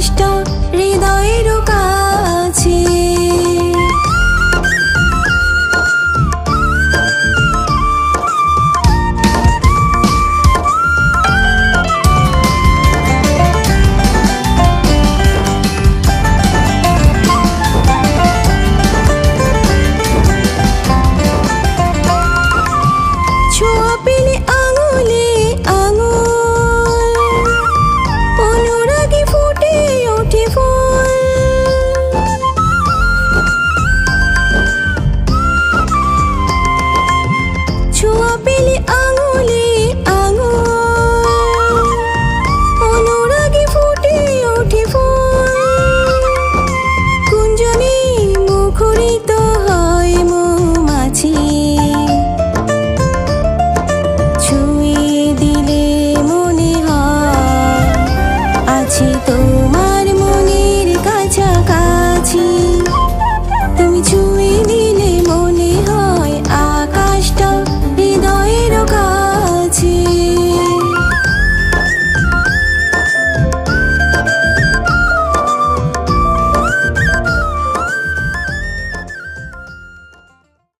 চেষ্টা হৃদয়ের কাছে। ছোঁয়া পেলে আঙুলে আঙুল, অনুরাগে ফুটে ওঠে ফুল। ছোঁয়া পেলে আঙুলে আঙুল, অনুরাগে ফুটে ওঠে ফুল। কুঞ্জনে মুখরিত হয় মৌমাছি, ছুঁয়ে দিলে মনে হয় আছি তোমার মনের কাছাকাছি।